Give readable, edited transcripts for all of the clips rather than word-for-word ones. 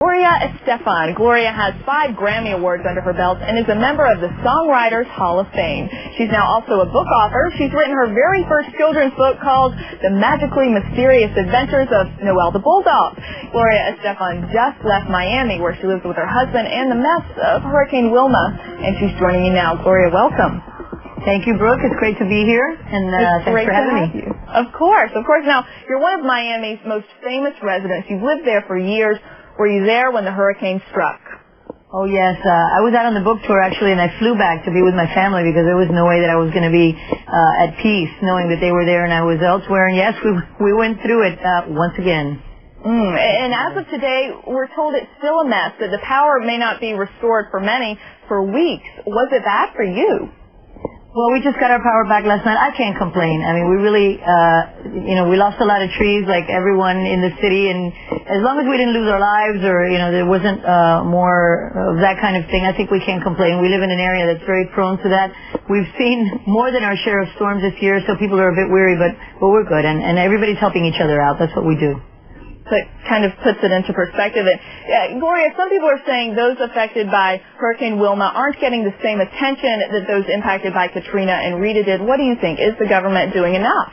Gloria Estefan. Gloria has 5 Grammy Awards under her belt and is a member of the Songwriters Hall of Fame. She's now also a book author. She's written her very first children's book called The Magically Mysterious Adventures of Noelle the Bulldog. Gloria Estefan just left Miami, where she lives with her husband and the mess of Hurricane Wilma, and she's joining me now. Gloria, welcome. Thank you, Brooke. It's great to be here, and thanks for having me. Of course. Now, you're one of Miami's most famous residents. You've lived there for years. Were you there when the hurricane struck? Oh, yes. I was out on the book tour, actually, and I flew back to be with my family because there was no way that I was going to be at peace knowing that they were there and I was elsewhere. And, yes, we went through it once again. And as of today, we're told it's still a mess, that the power may not be restored for many for weeks. Was it bad for you? Well, we just got our power back last night. I can't complain. I mean, we really, we lost a lot of trees like everyone in the city. And as long as we didn't lose our lives or, there wasn't more of that kind of thing, I think we can't complain. We live in an area that's very prone to that. We've seen more than our share of storms this year, so people are a bit weary, but we're good. And everybody's helping each other out. That's what we do. So it kind of puts it into perspective. And, Gloria, some people are saying those affected by Hurricane Wilma aren't getting the same attention that those impacted by Katrina and Rita did. What do you think? Is the government doing enough?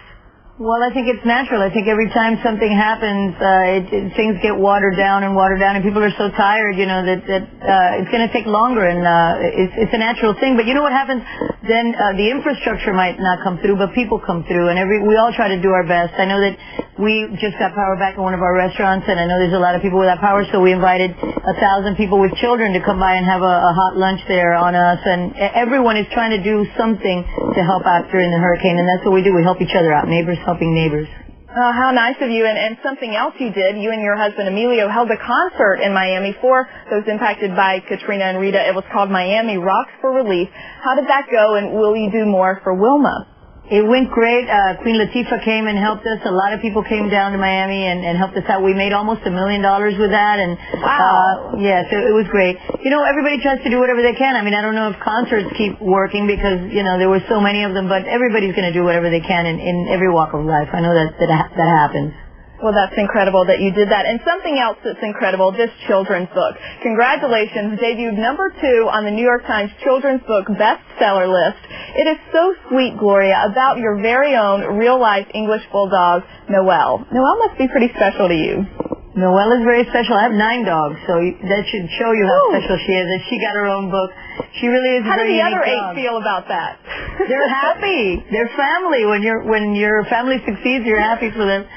Well, I think it's natural. I think every time something happens, things get watered down, and people are so tired, that it's going to take longer, and it's a natural thing. But you know what happens? Then the infrastructure might not come through, but people come through, and we all try to do our best. I know that we just got power back in one of our restaurants, and I know there's a lot of people without power, so we invited 1,000 people with children to come by and have a hot lunch there on us, and everyone is trying to do something to help out during the hurricane, and that's what we do. We help each other out, neighbors helping neighbors. Oh, how nice of you. And something else you did, you and your husband Emilio held a concert in Miami for those impacted by Katrina and Rita. It was called Miami Rocks for Relief. How did that go, and will you do more for Wilma? It went great. Queen Latifah came and helped us. A lot of people came down to Miami and helped us out. We made almost $1 million with that. And wow. Yeah, so it was great. Everybody tries to do whatever they can. I mean, I don't know if concerts keep working because, there were so many of them, but everybody's going to do whatever they can in every walk of life. I know that happens. Well, that's incredible that you did that. And something else that's incredible, this children's book. Congratulations, debuted #2 on the New York Times Children's Book bestseller list. It is so sweet, Gloria, about your very own real-life English bulldog, Noelle. Noelle must be pretty special to you. Noelle is very special. I have 9 dogs, so that should show you how special she is. That she got her own book. She really is. How do the other 8 dog. feel about that? They're happy. They're family. When your family succeeds, you're happy for them.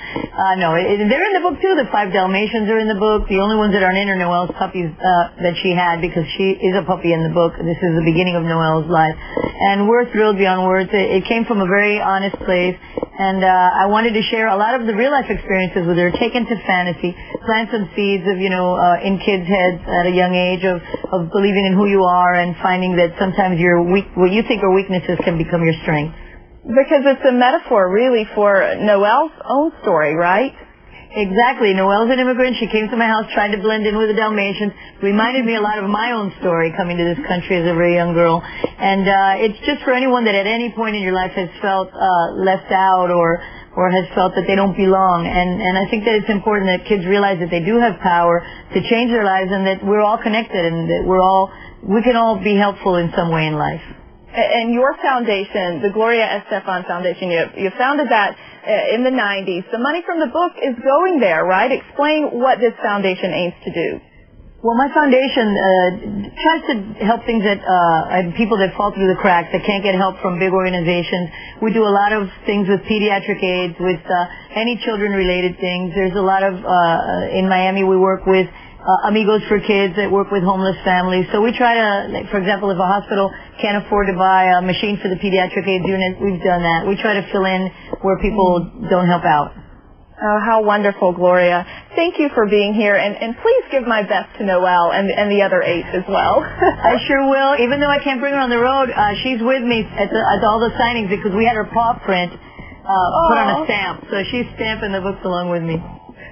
No, they're in the book too. The 5 Dalmatians are in the book. The only ones that aren't in are Noelle's puppies that she had because she is a puppy in the book. This is the beginning of Noelle's life, and we're thrilled beyond words. It came from a very honest place, and I wanted to share a lot of the real life experiences with her, take into fantasy, plant some seeds of in kids' heads at a young age of believing in who you are and finding that sometimes what you think are weaknesses can become your strength. Because it's a metaphor, really, for Noelle's own story, right? Exactly. Noelle's an immigrant. She came to my house, tried to blend in with the Dalmatians. Reminded me a lot of my own story coming to this country as a very young girl. And it's just for anyone that at any point in your life has felt left out or has felt that they don't belong. And I think that it's important that kids realize that they do have power to change their lives and that we're all connected and that we can all be helpful in some way in life. And your foundation, the Gloria Estefan Foundation, you founded that in the 90s. The money from the book is going there, right? Explain what this foundation aims to do. Well, my foundation tries to help things that people that fall through the cracks, that can't get help from big organizations. We do a lot of things with pediatric aids, with any children-related things. There's a lot of, in Miami, we work with Amigos for Kids that work with homeless families. So we try to, like, for example, if a hospital can't afford to buy a machine for the pediatric AIDS unit, we've done that. We try to fill in where people don't help out. Oh, how wonderful, Gloria. Thank you for being here, and please give my best to Noelle and the other 8 as well. I sure will. Even though I can't bring her on the road, she's with me at all the signings because we had her paw print put on a stamp. So she's stamping the books along with me.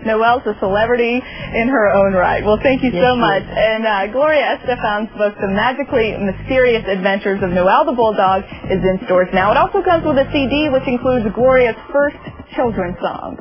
Noelle's a celebrity in her own right. Well, thank you so much. And Gloria Estefan's book, The Magically Mysterious Adventures of Noelle the Bulldog, is in stores now. It also comes with a CD, which includes Gloria's first children's song.